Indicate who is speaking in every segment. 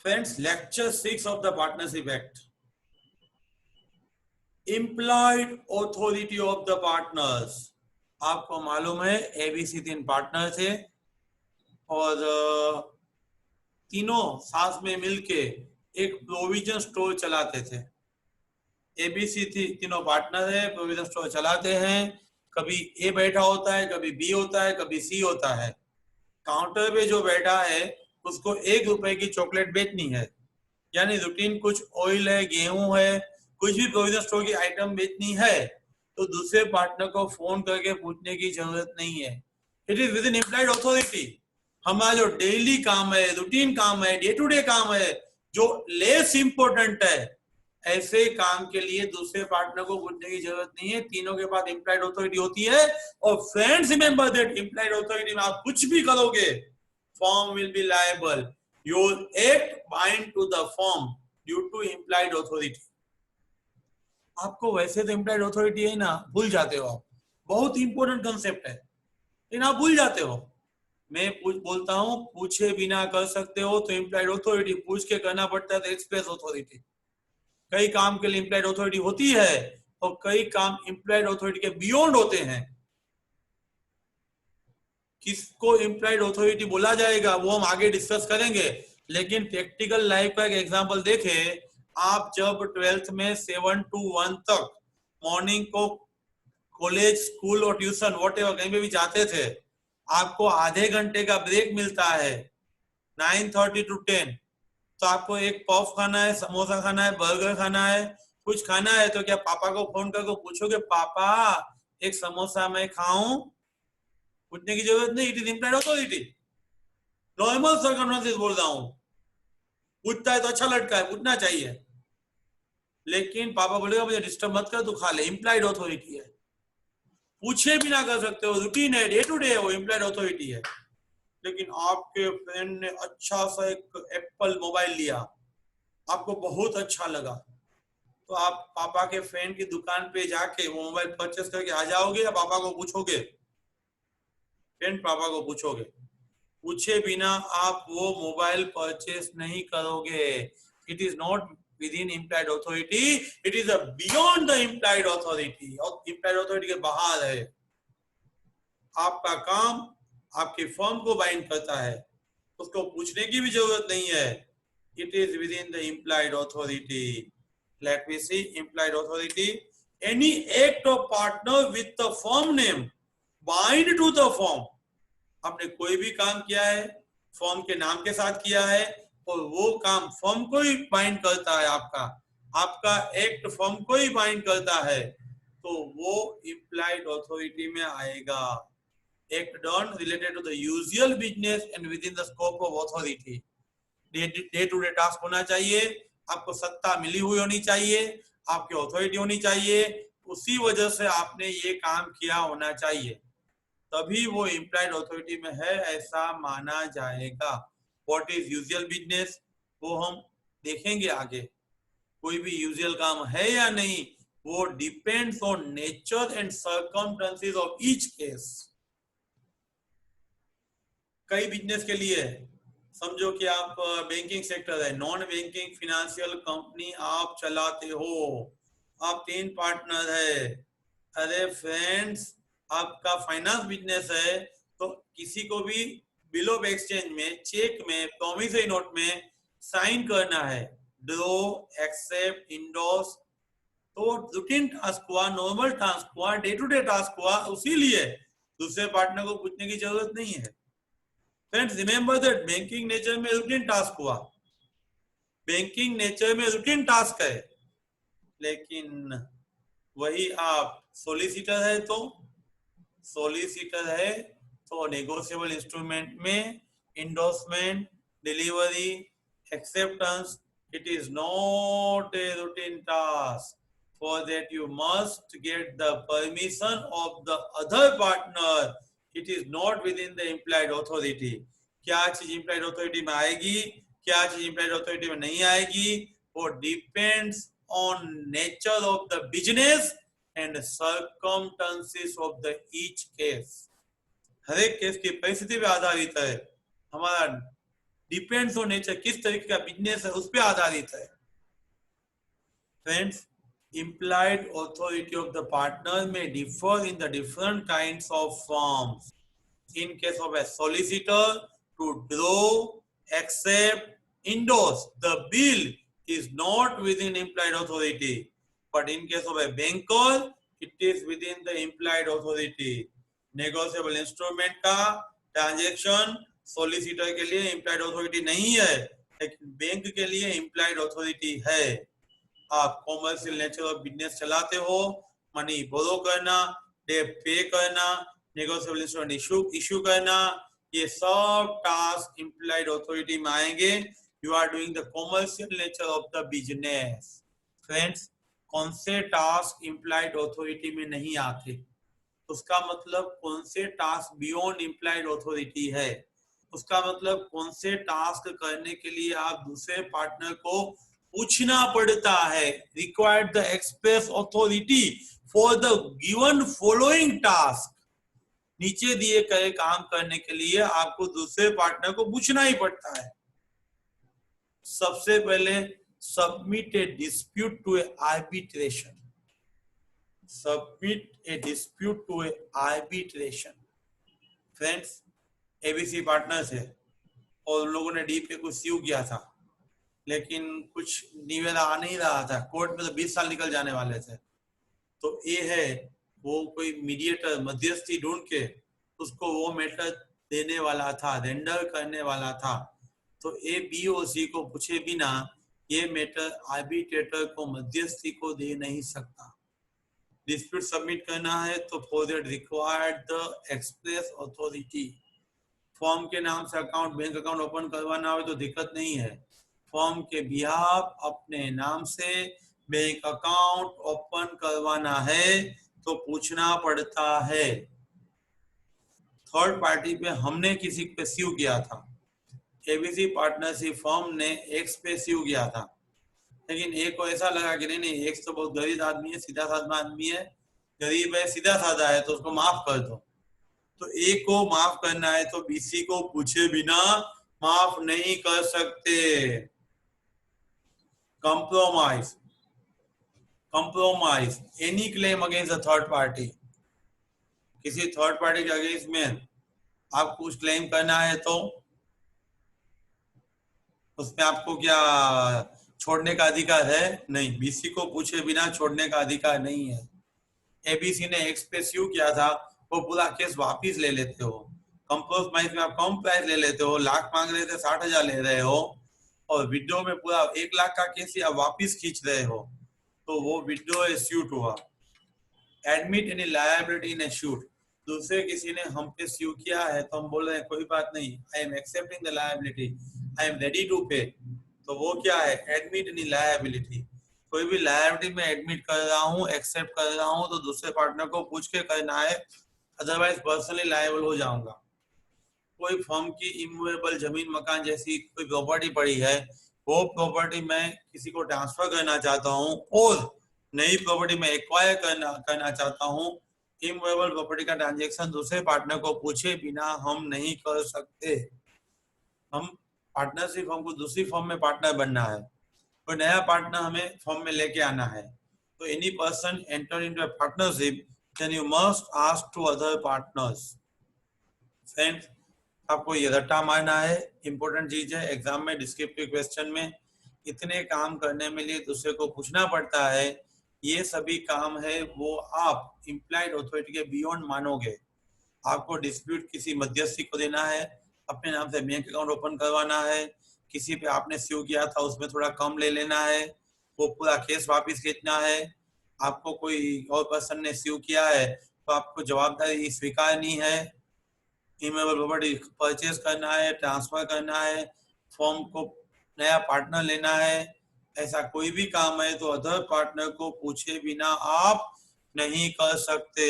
Speaker 1: Friends, lecture 6 of the Partnership Act. Implied authority of the partners. आपको मालूम है ABC 3 partner थे और तीनों साथ में मिलके एक प्रोविजन स्टोर चलाते थे। एबीसी तीनों पार्टनर है, प्रोविजन स्टोर चलाते हैं। कभी ए बैठा होता है, कभी बी होता है, कभी सी होता है। काउंटर पे जो बैठा है उसको 1 रुपए की चॉकलेट बेचनी है, यानी रूटीन कुछ ऑयल है, गेहूं है, कुछ भी प्रोविजन स्टोर की आइटम बेचनी है तो दूसरे पार्टनर को फोन करके पूछने की जरूरत नहीं है। It is with in implied authority. हमारा जो डेली काम है, रूटीन काम है, डे टू डे काम है, जो लेस इंपॉर्टेंट है, ऐसे काम के लिए दूसरे पार्टनर को पूछने की जरूरत नहीं है। तीनों के पास इम्प्लाइड ऑथोरिटी होती है। और friends remember that implied authority में आप कुछ भी करोगे, firm will be liable. Your act bind to the firm due to implied authority. आपको वैसे तो implied authority है ना, भूल जाते हो आप। बहुत इंपॉर्टेंट कंसेप्ट है, लेकिन आप भूल जाते हो। मैं बोलता हूँ पूछे बिना कर सकते हो तो implied authority, पूछ के करना पड़ता है तो express authority। कई काम के लिए implied authority होती है और कई काम implied authority के बियॉन्ड होते हैं। किसको इम्प्लाइड ऑथोरिटी बोला जाएगा वो हम आगे डिस्कस करेंगे, लेकिन प्रैक्टिकल लाइफ का एक एग्जांपल देखें। आप जब 12th में 7 to 1 तक मॉर्निंग को कॉलेज, स्कूल और ट्यूशन व्हाटएवर कहीं पे भी जाते थे, आपको आधे घंटे का ब्रेक मिलता है 9:30 to 10। तो आपको एक पफ खाना है, समोसा खाना है, बर्गर खाना है, कुछ खाना है, तो क्या पापा को फोन करके पूछोगे पापा एक समोसा मैं खाऊं? पूछने की जरूरत नहीं। It is implied authority. Normal circumstances बोल रहा हूं, पूछता है तो अच्छा लड़का है, पूछना चाहिए। लेकिन पापा बोलेगा मुझे डिस्टर्ब मत कर, तू खा ले, इम्प्लाइड ऑथोरिटी है। पूछे भी ना कर सकते हो, रूटीन है, डे टू डे है, वो इम्प्लाइड ऑथोरिटी है। लेकिन आपके फ्रेंड ने अच्छा सा एक एप्पल मोबाइल लिया, आपको बहुत अच्छा लगा, तो आप पापा के फ्रेंड की दुकान पे जाके वो मोबाइल परचेस करके आ जाओगे या पापा को पूछोगे? फ्रेंड पापा को पूछोगे। पूछे बिना आप वो मोबाइल परचेस नहीं करोगे। It is not with in implied authority, it is beyond the implied authority. और इम्प्लाइड ऑथोरिटी के बाहर है। आपका काम आपके फर्म को बाइंड करता है, उसको पूछने की भी जरूरत नहीं है। It is within the implied authority. Let me see implied authority. Any act of partner with the firm name bind to the firm. आपने कोई भी काम किया है, फर्म के नाम के साथ किया है, और वो काम फर्म को ही बाइंड करता है। आपका एक्ट फर्म को ही बाइंड करता है, तो वो इम्प्लाइड ऑथोरिटी में आएगा। Act done related to the usual business and within the scope of authority. Day to day task होना चाहिए, आपको सत्ता मिली हुई होनी चाहिए, आपकी ऑथोरिटी होनी चाहिए, उसी वजह से आपने ये काम किया होना चाहिए, तभी वो इम्प्लाइड ऑथोरिटी में है ऐसा माना जाएगा। व्हाट इज यूजुअल बिजनेस वो हम देखेंगे आगे। कोई भी यूजुअल काम है या नहीं वो depends on nature and circumstances of each case. कई बिजनेस के लिए समझो कि आप बैंकिंग सेक्टर है, नॉन बैंकिंग फिनेंशियल कंपनी आप चलाते हो, आप 3 पार्टनर है। अरे फ्रेंड्स, आपका फाइनेंस बिजनेस है तो किसी को भी बिल ऑफ एक्सचेंज में, चेक में, प्रॉमिसरी नोट में साइन करना है, ड्रॉ, एक्सेप्ट, इंडोर्स। तो रूटीन टास्क हुआ, नॉर्मल टास्क हुआ, डे टू डे टास्क हुआ, उसीलिए दूसरे पार्टनर को पूछने की जरूरत नहीं है। Friends remember that banking nature में रूटीन टास्क हुआ, बैंकिंग नेचर में रूटीन टास्क है। लेकिन वही आप सोलिसिटर है तो नेगोशिएबल इंस्ट्रूमेंट में endorsement, delivery, acceptance, it is not a routine task. For that you must get the permission of the other partner. It is not within the implied authority. क्या चीज implied authority में आएगी, क्या चीज implied authority में नहीं आएगी, वो depends on nature of the business and circumstances of the each case. हर एक केस की परिस्थिति पे आधारित है। हमारा डिपेंड्स ऑन नेचर, किस तरीके का बिजनेस है उस पर आधारित है। Friends, implied authority of the partner may differ in the different kinds of firms. In case of a solicitor, to draw, accept, endorse the bill is not within implied authority, but in case of a banker, it is within the implied authority. Negotiable instrument का transaction solicitor के लिए implied authority नहीं है, लेकिन bank के लिए implied authority है। आप कॉमर्शियल नेचर ऑफ बिजनेस चलाते हो, मनी बोरो करना, डेट पे करना, नेगोशिएबल इंस्ट्रूमेंट इशू करना, ये सब टास्क इंप्लाइड अथॉरिटी में आएंगे। You are doing the commercial nature of the business. Friends, कौन से टास्क इंप्लाइड अथॉरिटी में नहीं आते, उसका मतलब कौन से टास्क बियॉन्ड इंप्लाइड अथॉरिटी है, उसका मतलब कौन से टास्क करने के लिए आप दूसरे पार्टनर को पूछना पड़ता है। Required the express authority for the given following task. नीचे दिए गए काम करने के लिए आपको दूसरे पार्टनर को पूछना ही पड़ता है। सबसे पहले submit a dispute to a arbitration. Submit a dispute to a arbitration. Friends, ABC partners है और उन लोगों ने डी पे कुछ स्यू किया था, लेकिन कुछ निवेदन आ नहीं रहा था, कोर्ट में तो 20 साल निकल जाने वाले थे। तो ए है वो कोई मीडिएटर मध्यस्थी ढूंढ के उसको वो मैटर देने वाला था, रेंडर करने वाला था। तो ए बी और सी को पूछे बिना ये मैटर आर्बिट्रेटर को मध्यस्थी को दे नहीं सकता। डिस्प्यूट सबमिट करना है तो for that required the express authority. Form के नाम से अकाउंट, बैंक अकाउंट ओपन करवाना हो तो दिक्कत नहीं है। फॉर्म के बिहाफ अपने नाम से बैंक अकाउंट ओपन करवाना है तो पूछना पड़ता है। थर्ड पार्टी पे हमने किसी पे स्यू किया था, एबीसी पार्टनरशिप फर्म ने एक्स पे स्यू किया था, लेकिन एक को ऐसा लगा कि नहीं एक्स तो बहुत गरीब आदमी है, सीधा साधा आदमी है, गरीब है, सीधा साधा है, तो उसको माफ कर दो। तो ए को माफ करना है तो बीसी को पूछे बिना माफ नहीं कर सकते। Compromise, compromise any claim against the third party. किसी थर्ड पार्टी के अगेंस्ट में आपको कुछ क्लेम करना है तो उसमें आपको क्या छोड़ने का अधिकार है? नहीं, बीसी को पूछे बिना छोड़ने का अधिकार नहीं है। एबीसी ने एक्स पे स्यू किया था, वो पूरा केस वापिस ले लेते हो। कंप्रोमाइज में आप कम प्राइस ले लेते हो, लाख मांग रहे थे 60,000 ले रहे हो, और विड्रो में पूरा 1 लाख का केस आप वापिस खींच रहे हो, तो वो विड्रो स्यूट हुआ। एडमिट एनी लायबिलिटी इन ए शूट। दूसरे किसी ने हम पे स्यू किया है तो हम बोल रहे हैं कोई बात नहीं, I am accepting the liability, I am ready to pay. तो वो क्या है? Admit any liability. कोई भी लायबिलिटी में एडमिट कर रहा हूँ, एक्सेप्ट कर रहा हूँ, तो दूसरे पार्टनर को पूछ के करना है, अदरवाइज पर्सनली लायबल हो जाऊंगा। कोई फर्म की इमूवेबल जमीन मकान जैसी कोई प्रॉपर्टी पड़ी है, वो प्रॉपर्टी मैं किसी को ट्रांसफर करना चाहता हूँ और नई प्रॉपर्टी में एक्वायर करना चाहता हूँ, इमूवेबल प्रॉपर्टी का ट्रांजेक्शन दूसरे पार्टनर को पूछे बिना हम नहीं कर सकते। हम पार्टनरशिप, हमको दूसरी फर्म में पार्टनर बनना है, कोई नया पार्टनर हमें फर्म में लेके आना है, तो any person enter into a partnership then you must ask to other partners. Friends, आपको ये रट्टा मारना है, इंपॉर्टेंट चीज है। एग्जाम में डिस्क्रिप्टिव क्वेश्चन में इतने काम करने में लिए दूसरे को पूछना पड़ता है, ये सभी काम है वो आप इम्प्लाइड अथॉरिटी के बियॉन्ड मानोगे। आपको डिस्प्यूट किसी मध्यस्थी को देना है, अपने नाम से बैंक अकाउंट ओपन करवाना है, किसी पे आपने स्यू किया था उसमें थोड़ा कम ले लेना है, वो पूरा केस वापिस खींचना है। आपको कोई और पर्सन ने स्यू किया है तो आपको जवाबदारी स्वीकारनी है। इमेबल प्रॉपर्टी परचेज करना है, ट्रांसफर करना है, फॉर्म को नया पार्टनर लेना है, ऐसा कोई भी काम है तो अदर पार्टनर को पूछे बिना आप नहीं कर सकते।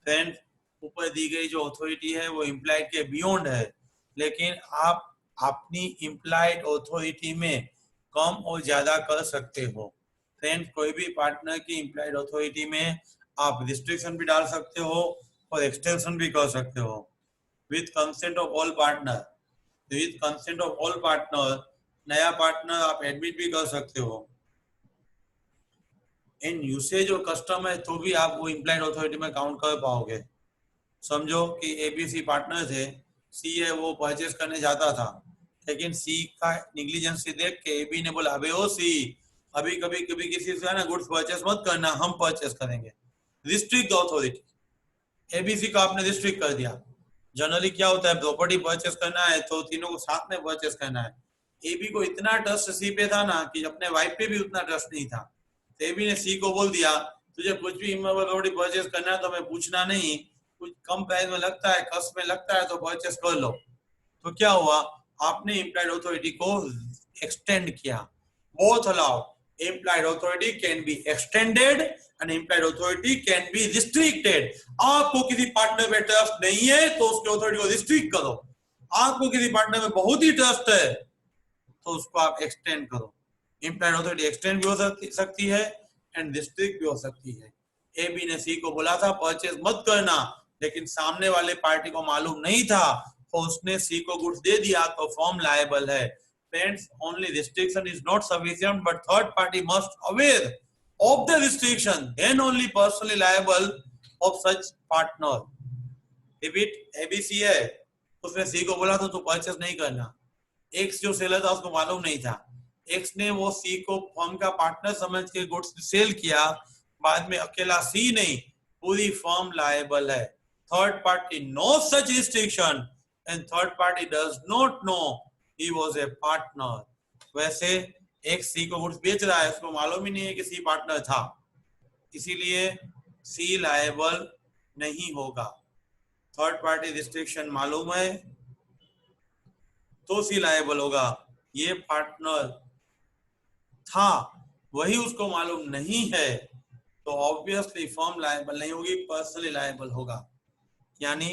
Speaker 1: फ्रेंड, ऊपर दी गई जो अथॉरिटी है वो इम्प्लाइड के बियॉन्ड है, लेकिन आप अपनी इम्प्लाइड अथॉरिटी में कम और ज्यादा कर सकते हो। फ्रेंड, कोई भी पार्टनर की इम्प्लाइड अथॉरिटी में आप रिस्ट्रिक्शन भी डाल सकते हो और एक्सटेंशन भी कर सकते हो with consent of all partner. With consent of all partner, नया पार्टनर आप एडमिट भी कर सकते हो। इन यूसेज और कस्टम है तो भी आप वो इम्प्लाइड अथॉरिटी में काउंट कर पाओगे। समझो कि एबीसी पार्टनर थे, सी है वो परचेस करने जाता था, लेकिन सी का निग्लिजेंस देख के एबी ने बोला अबे ओ सी, अभी कभी कभी किसी से ना गुड्स परचेस मत करना, हम परचेस करेंगे। रिस्ट्रिक्ट अथॉरिटी, एबीसी को आपने रिस्ट्रिक्ट कर दिया। जनरली क्या होता है, प्रॉपर्टी परचेस करना है तो तीनों को साथ में परचेस करना है। एबी को इतना ट्रस्ट सी पे था ना कि अपने वाइफ पे भी उतना ट्रस्ट नहीं था, तो एबी ने सी को बोल दिया तुझे कुछ भी प्रॉपर्टी परचेस करना है तो हमें पूछना नहीं, कुछ कम प्राइस में लगता है, कस्ट में लगता है तो परचेस कर लो। तो क्या हुआ, आपने इम्प्लाइड अथॉरिटी को एक्सटेंड किया। Both allow, implied authority can be extended and implied authority can be restricted। आपको किसी पार्टनर पे ट्रस्ट नहीं है तो उसके अथॉरिटी को रिस्ट्रिक्ट करो, आपको किसी पार्टनर में बहुत ही ट्रस्ट है तो उसको आप एक्सटेंड करो। implied authority एक्सटेंड भी हो सकती है एंड रिस्ट्रिक्ट भी हो सकती है। ए बी ने सी को बोला था परचेज मत करना, लेकिन सामने वाले पार्टी को मालूम नहीं था तो उसने सी को गुड्स दे दिया तो फॉर्म लायबल है। Friends, only restriction is not sufficient, but third party must aware of the restriction, then only personally liable of such partner। Repeat, ABC है, उसने सी को बोला तो तू परचेस नहीं करना, एक्स जो सेलर था उसको मालूम नहीं था, एक्स ने वो सी को फर्म का पार्टनर समझ के गुड्स सेल किया, बाद में अकेला सी नहीं पूरी फर्म लायबल है। Third party no such restriction and third party does not know he was a partner. वैसे एक सी को गुड्स बेच रहा है, उसको मालूम ही नहीं है कि सी पार्टनर था, इसीलिए सी लायबल नहीं होगा। थर्ड पार्टी रिस्ट्रिक्शन मालूम है तो सी लायबल होगा। ये पार्टनर था वही उसको मालूम नहीं है तो ऑब्वियसली फर्म लायबल नहीं होगी, पर्सनली लायबल होगा। यानी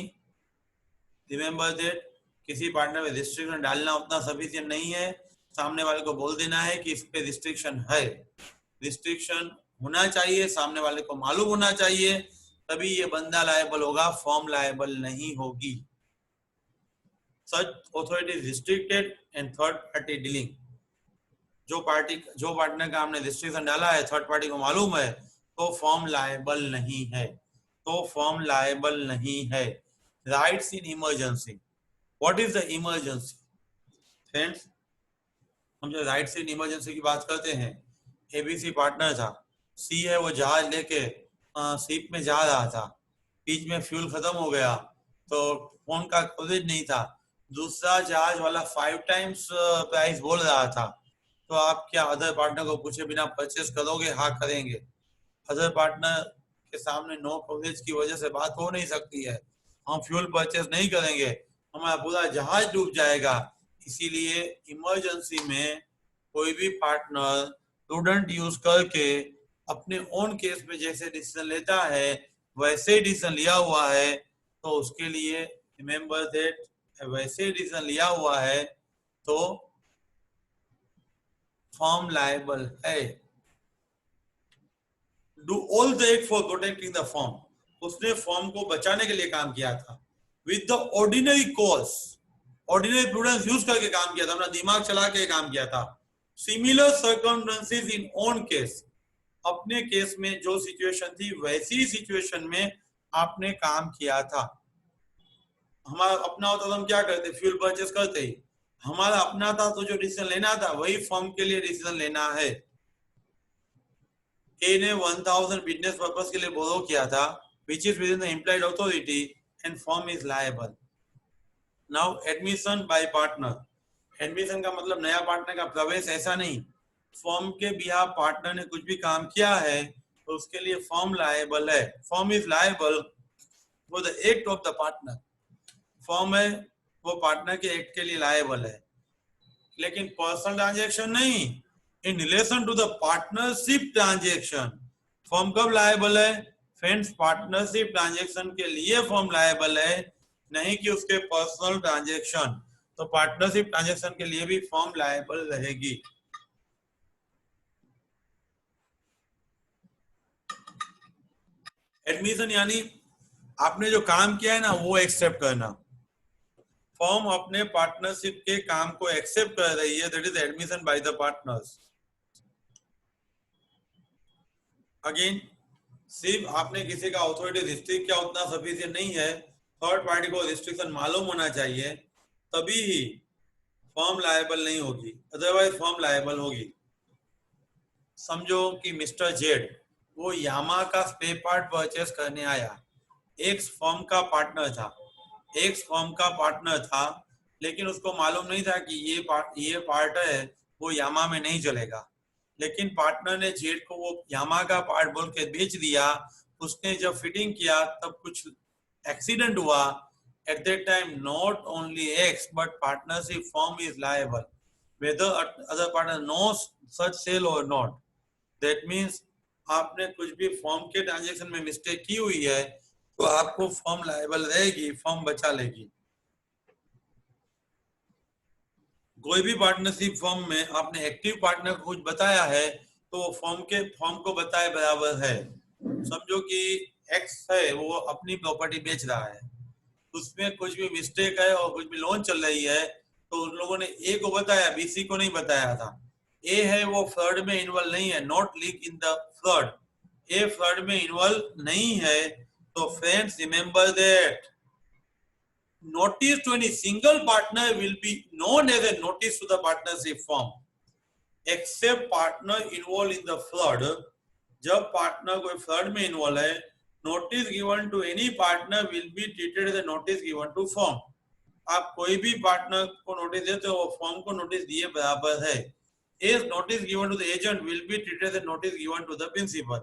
Speaker 1: रिमेंबर दैट किसी पार्टनर में रिस्ट्रिक्शन डालना उतना सफिशिएंट नहीं है, सामने वाले को बोल देना है कि इस पे रिस्ट्रिक्शन है। रिस्ट्रिक्शन होना चाहिए, सामने वाले को मालूम होना चाहिए, तभी ये बंदा लायबल होगा, फर्म लायबल नहीं होगी। Such authority restricted and third party dealing, जो पार्टनर का हमने रिस्ट्रिक्शन डाला है थर्ड पार्टी को मालूम है तो फर्म लायबल नहीं है, तो फर्म लायबल नहीं है। Rights in emergency, what is the emergency? Friends, हम जो राइट्स इन इमरजेंसी की बात करते हैं, एबीसी पार्टनर था, सी है वो जहाज लेके शिप में जा रहा था, बीच में फ्यूल खत्म हो गया तो फोन का कवरेज नहीं था, दूसरा जहाज वाला 5 टाइम्स प्राइस बोल रहा था, तो आप क्या अदर पार्टनर को पूछे बिना परचेस करोगे? हाँ करेंगे। अदर पार्टनर के सामने नो कवरेज की वजह से बात हो नहीं सकती है, हम फ्यूल परचेस नहीं करेंगे, हमारा पूरा जहाज डूब जाएगा। इसीलिए इमरजेंसी में कोई भी पार्टनर प्रूडेंट यूज करके अपने ओन केस में जैसे डिसीजन लेता है वैसे डिसीजन लिया हुआ है तो उसके लिए रिमेंबर दैट वैसे डिसीजन लिया हुआ है तो फर्म लायबल है। Do all the act for protecting the firm, उसने फर्म को बचाने के लिए काम किया था। With the ordinary cause, ordinary prudence use करके काम किया था, अपना दिमाग चला के काम किया था। Similar circumstances in own case, अपने केस में जो सिचुएशन थी वैसी सिचुएशन में आपने काम किया था। हमारा अपना होता तो हम क्या करते, फ्यूल परचेस करते ही, हमारा अपना था तो जो डिसीजन लेना था वही फर्म के लिए डिसीजन लेना है। ए ने 1000 बिजनेस पर्पस के लिए बोरो किया था, which is within the implied authority and firm is liable। Now admission by partner, admission का मतलब नया पार्टनर का प्रवेश ऐसा नहीं, फर्म के बिहाफ पार्टनर ने कुछ भी काम किया है तो उसके लिए फर्म लायबल है। Firm is liable for the act of the partner, firm है वो पार्टनर के एक्ट के लिए लायबल है, लेकिन पर्सनल ट्रांजेक्शन नहीं। In relation to the partnership transaction firm कब लायबल है? फ्रेंड्स, पार्टनरशिप ट्रांजेक्शन के लिए फर्म लायबल है, नहीं कि उसके पर्सनल ट्रांजेक्शन। तो पार्टनरशिप ट्रांजेक्शन के लिए भी फर्म लायबल रहेगी। एडमिशन यानी आपने जो काम किया है ना वो एक्सेप्ट करना। फर्म अपने पार्टनरशिप के काम को एक्सेप्ट कर रही है, that is admission by the partners. Again सिर्फ आपने किसी का अथॉरिटी रिस्ट्रिक्ट किया उतना सफिशिएंट नहीं है, थर्ड पार्टी को रिस्ट्रिक्शन मालूम होना चाहिए, तभी ही फर्म लायबल नहीं होगी, अदरवाइज फर्म लायबल होगी। समझो कि मिस्टर जेड वो यामा का स्पेयर पार्ट परचेस करने आया, एक्स फर्म का पार्टनर था, एक्स फर्म का पार्टनर था, लेकिन उसको मालूम नहीं था कि ये पार्ट है वो यामा में नहीं चलेगा, लेकिन पार्टनर ने जेड को वो यामा का पार्ट बोल के बेच दिया। उसने जब फिटिंग किया तब कुछ एक्सीडेंट हुआ, at that time not only X but partnership firm is liable whether other partner knows such sale or not. That means आपने कुछ भी फॉर्म के ट्रांजेक्शन में मिस्टेक की हुई है तो आपको फर्म लायबल रहेगी, फर्म बचा लेगी। कोई भी पार्टनरशिप फर्म में आपने एक्टिव पार्टनर को कुछ बताया है तो वो फर्म को बताए बराबर है। समझो कि एक्स है वो अपनी प्रॉपर्टी बेच रहा है, उसमें कुछ भी मिस्टेक है और कुछ भी लोन चल रही है तो उन लोगों ने ए को बताया, बीसी को नहीं बताया था। ए है वो फ्लड में इन्वॉल्व नहीं है, not leak in the flood, a flood में इन्वॉल्व नहीं है। तो friends remember that notice to any single partner will be known as a notice to the partnership firm except partner involved in the flood। जब partner कोई flood में involve है, notice given to any partner will be treated as notice given to firm. आप कोई भी partner को notice देते हो वो फर्म को नोटिस दिए बराबर है। As notice given to the agent will be treated as notice given to the principal.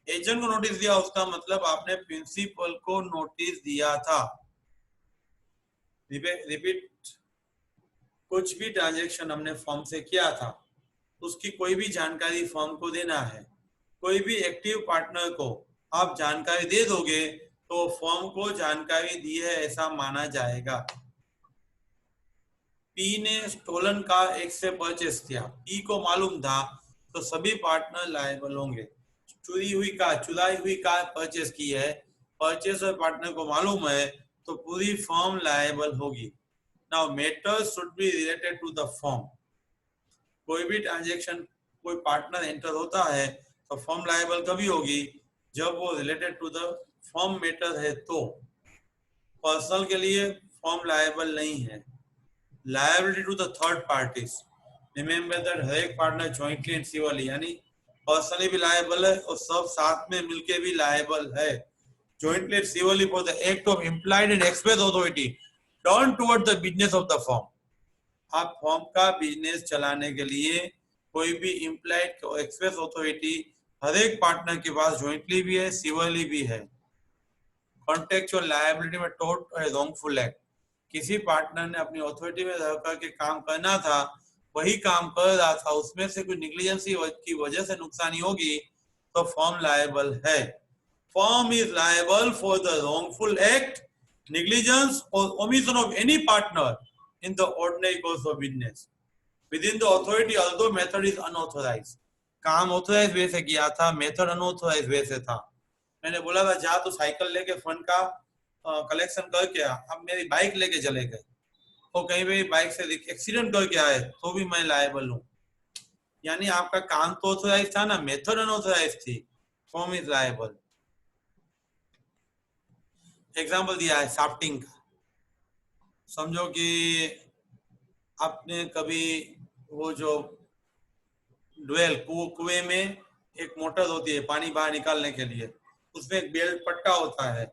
Speaker 1: Agent को नोटिस दिया उसका मतलब आपने प्रिंसिपल को नोटिस दिया था। रिपीट, कुछ भी ट्रांजेक्शन हमने फर्म से किया था उसकी कोई भी जानकारी फर्म को देना है। कोई भी एक्टिव पार्टनर को आप जानकारी दे दोगे तो फर्म को जानकारी दी है ऐसा माना जाएगा। पी ने स्टोलन कार एक से परचेस किया, पी को मालूम था तो सभी पार्टनर लायबल होंगे। चुराई हुई कार परचेस की है, परचेसर पार्टनर को मालूम है तो पूरी फर्म लायबल होगी। Now matters should be related to the firm. कोई भी ट्रांजैक्शन कोई पार्टनर एंटर होता है तो फर्म लायबल कभी होगी जब वो related to the firm matter है। तो पर्सनल के लिए फर्म लायबल नहीं है। Liability to the third parties, remember that हर एक पार्टनर जॉइंटली एंड सिवली यानी पर्सनली भी लायबल है और सब साथ में मिलके भी लायबल है। Jointly and severally for the act of implied and express authority done toward the business of the firm. आप फर्म का बिजनेस चलाने के लिए कोई भी इम्प्लाइड एक्सप्रेस अथॉरिटी हर एक पार्टनर के पास जॉइंटली भी है, सिवली भी है। कॉन्टेक्चुअल लायबिलिटी में टोट है रॉन्गफुल एक्ट, किसी पार्टनर ने अपनी अथॉरिटी में रहकर के काम करना था, वही काम कर रहा था, उसमें से कोई निग्लिजेंसी की वजह से नुकसानी होगी तो फर्म लायबल है। Firm is liable for the wrongful act, negligence or omission of any partner in the ordinary course of business within the authority although method is unauthorized। काम ऑथोराइज वे से किया था, मेथड अनऑथोराइज वे से था। मैंने बोला था जा तो साइकिल लेके फंड का कलेक्शन करके आ, अब मेरी बाइक लेके चले गए तो कहीं भी बाइक से एक्सीडेंट करके आए तो भी मैं लायबल हूँ। यानी आपका काम तो ऑथोराइज था ना, मेथड अनऑथोराइज थी, फर्म इज लायबल। एग्जाम्पल दिया है शाफ्टिंग का। समझो कि आपने कभी वो जो ड्वेल कुएं में एक मोटर होती है पानी बाहर निकालने के लिए, उसमें एक बेल्ट पट्टा होता है,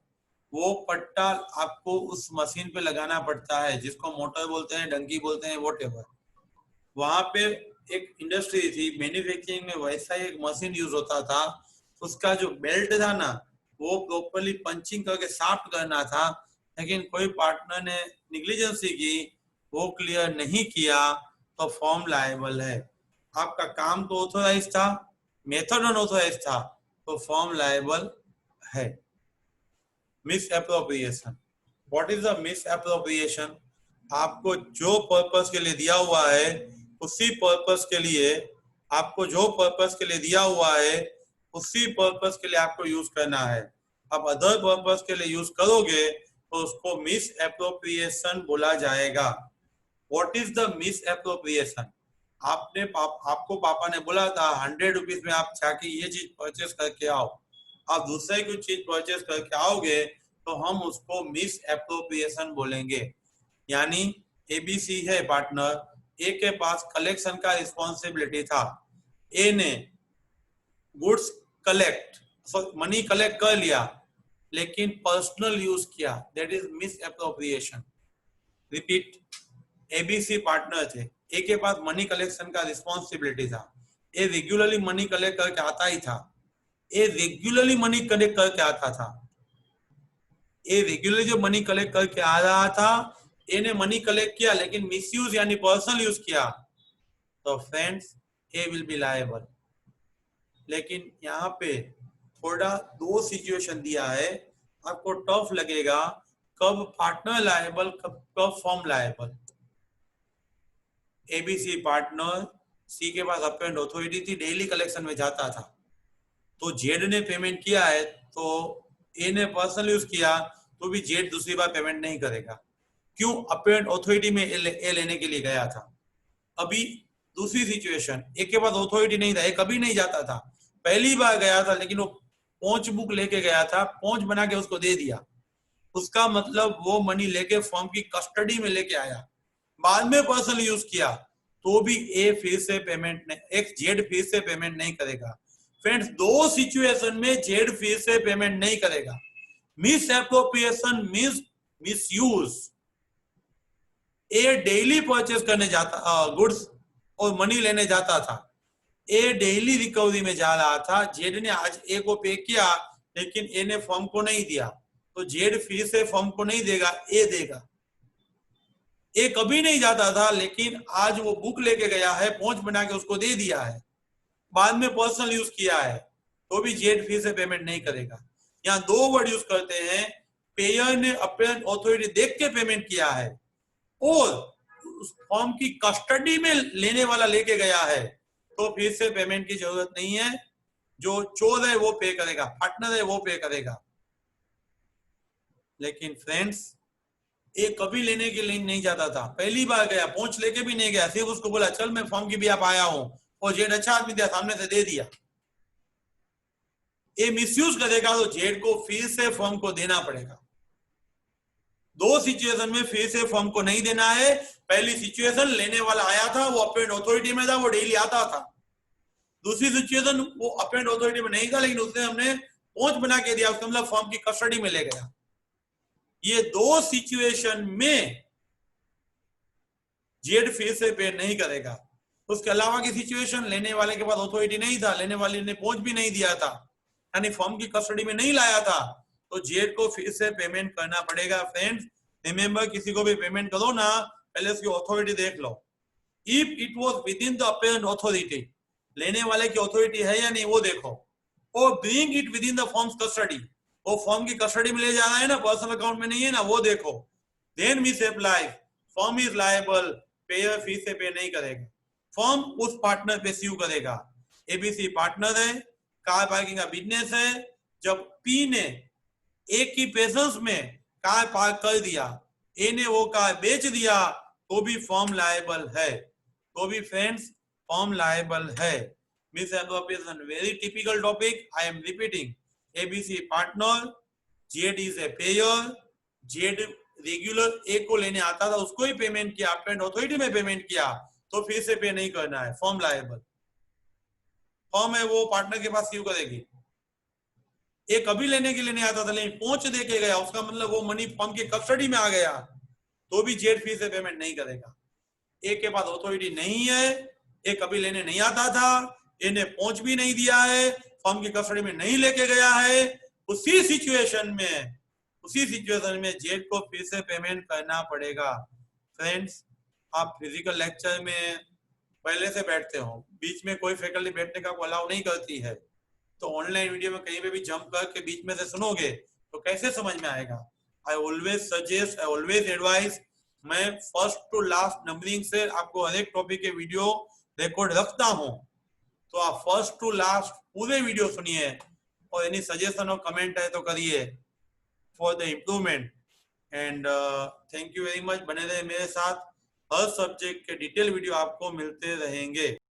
Speaker 1: वो पट्टा आपको उस मशीन पे लगाना पड़ता है जिसको मोटर बोलते हैं, डंकी बोलते हैं, वॉटएवर। वहां पे एक इंडस्ट्री थी मैन्युफैक्चरिंग में, वैसा ही एक मशीन यूज होता था। उसका जो बेल्ट था ना वो प्रॉपरली पंचिंग करके साफ करना था, लेकिन कोई पार्टनर ने निग्लिजेंसी की, वो क्लियर नहीं किया तो फर्म लायबल है। आपका काम तो ऑथोराइज था, मेथड अनऑथोराइज था तो फर्म लायबल है। Miss appropriation, what is the miss appropriation? आपको जो पर्पस के लिए दिया हुआ है उसी पर्पस के लिए, आपको जो पर्पस के लिए दिया हुआ है उसी पर्पस के लिए आपको यूज करना है। अब अदर पर्पस के लिए यूज करोगे तो उसको मिस एप्रोप्रिएशन बोला जाएगा। What is the miss appropriation? आपको पापा ने बोला था 100 रुपीज में आप जाके ये चीज परचेस करके आओ, आप दूसरे कुछ चीज परचेस करके आओगे तो हम उसको मिस एप्रोप्रिएशन बोलेंगे। यानी एबीसी है पार्टनर, ए के पास कलेक्शन का रिस्पॉन्सिबिलिटी था, ए ने गुड्स कलेक्ट मनी कलेक्ट कर लिया लेकिन पर्सनल यूज किया, that is miss appropriation. Repeat, ABC partner थे, ए के पास मनी कलेक्शन का रिस्पॉन्सिबिलिटी था, ए रेगुलरली मनी कलेक्ट करके आता ही था, ए रेगुलरली मनी कलेक्ट करके आता था, ए रेगुलरली जो मनी कलेक्ट करके आ रहा था, ए ने मनी कलेक्ट किया लेकिन मिसयूज यानी पर्सनल यूज किया, तो friends A will be liable. लेकिन यहाँ पे थोड़ा दो सिचुएशन दिया है, आपको टफ लगेगा कब पार्टनर लायबल कब फर्म लायबल। एबीसी पार्टनर, सी के पास अपेरेंट अथॉरिटी थी, डेली कलेक्शन में जाता था, तो जेड ने पेमेंट किया है तो ए ने पर्सनल यूज किया तो भी जेड दूसरी बार पेमेंट नहीं करेगा। क्यों? अपेरेंट अथॉरिटी में ए लेने के लिए गया था। अभी दूसरी सिचुएशन, ए के पास अथॉरिटी नहीं था, ए कभी नहीं जाता था, पहली बार गया था लेकिन वो पहुंच बुक लेके गया था, पहुंच बना के उसको दे दिया, उसका मतलब वो मनी लेके फर्म की कस्टडी में लेके आया, बाद में पर्सनल यूज किया तो भी ए फिर से पेमेंट नहीं, एक जेड फिर से पेमेंट नहीं करेगा। फ्रेंड्स दो सिचुएशन में जेड फिर से पेमेंट नहीं करेगा। Misappropriation means misuse. A daily purchase करने जाता गुड्स और मनी लेने जाता था, ए डेली रिकवरी में जा रहा था, जेड ने आज ए को पे किया लेकिन ए ने फर्म को नहीं दिया, तो जेड फिर से फर्म को नहीं देगा, ए देगा। ए कभी नहीं जाता था लेकिन आज वो बुक लेके गया है, पहुंच बना के उसको दे दिया है, बाद में पर्सनल यूज किया है तो भी जेड फिर से पेमेंट नहीं करेगा। यहाँ दो वर्ड यूज करते हैं, पेयर ने अपेरेंट अथॉरिटी देख के पेमेंट किया है और उस फर्म की कस्टडी में लेने वाला लेके गया है तो फिर से पेमेंट की जरूरत नहीं है, जो चोर है वो पे करेगा, पार्टनर है वो पे करेगा। लेकिन फ्रेंड्स ए कभी लेने के लिए नहीं जाता था, पहली बार गया, पहुंच लेके भी नहीं गया, सिर्फ उसको बोला चल मैं फॉर्म की भी आप आया हूं, और जेड अच्छा आदमी था, सामने से दे दिया। ए मिसयूज करेगा तो जेड को फिर से फॉर्म को देना पड़ेगा। दो सिचुएशन में फिर से फॉर्म को नहीं देना है। पहली सिचुएशन लेने वाला आया था, वो अपेरेंट अथॉरिटी में था, वो डेली आता था। दूसरी सिचुएशन वो अपेरेंट अथॉरिटी में नहीं था लेकिन उसने हमने पहुंच बना के दिया, उसका मतलब फॉर्म की कस्टडी में ले गया। ये दो सिचुएशन में जेड फिर से पे नहीं करेगा। उसके अलावा की सिचुएशन, लेने वाले के पास अथॉरिटी नहीं था, लेने वाले ने पहुंच भी नहीं दिया था, यानी फॉर्म की कस्टडी में नहीं लाया था, तो जेड को फिर से पेमेंट करना पड़ेगा। फ्रेंड्स रिमेंबर, किसी को भी पेमेंट करो ना, पहले उसकी अथॉरिटी देख लो। If it was within the apparent authority, लेने वाले की अथॉरिटी है या नहीं वो देखो, और bring it with in the forms custody, वो फॉर्म की कस्टडी में ले जाना है ना, पर्सनल अकाउंट में नहीं है ना, वो देखो। Then misapply, firm is liable, payer फी से पे नहीं करेगा, फॉर्म उस पार्टनर पे स्यू करेगा। एबीसी पार्टनर है, कार पार्किंग का बिजनेस है, जब पी ने ए की प्रेजेंस में कार पार्क कर दिया, ए ने वो कार बेच दिया, तो भी फॉर्म लायबल है, तो भी फ्रेंड्स फॉर्म लायबल है। Misappropriation very typical topic, I am repeating. ABC partner, Z is a payer, Z regular A को लेने आता था, उसको ही पेमेंट किया, अपेरेंट अथॉरिटी में पेमेंट किया, तो फिर से पे नहीं करना है, फॉर्म लायबल। फॉर्म है वो पार्टनर के पास क्यों करेगी। ए कभी लेने के लिए नहीं आता था लेकिन पहुंच दे के गया, उसका मतलब वो मनी फॉर्म की कस्टडी में आ गया, तो भी जेड फी से पेमेंट नहीं करेगा। ए के पास अथॉरिटी नहीं है, ए कभी लेने नहीं आता था, ए ने पहुंच भी नहीं दिया है, फॉर्म की कस्टडी में नहीं लेके गया है, उसी सिचुएशन में जेड को फिर से पेमेंट करना पड़ेगा। फ्रेंड्स आप फिजिकल लेक्चर में पहले से बैठते हो, बीच में कोई फैकल्टी बैठने का अलाउ नहीं करती है, तो ऑनलाइन वीडियो में कहीं पे भी जंप करके बीच में से सुनोगे तो कैसे समझ में आएगा। I always suggest, I always advice, मैं फर्स्ट टू लास्ट नंबरिंग से आपको हर एक टॉपिक के वीडियो रिकॉर्ड रखता हूं, तो आप फर्स्ट टू लास्ट पूरे वीडियो सुनिए, और एनी सजेशन और कमेंट है तो करिए for the improvement. And thank you very much, बने रहे मेरे साथ, हर सब्जेक्ट के डिटेल वीडियो आपको मिलते रहेंगे।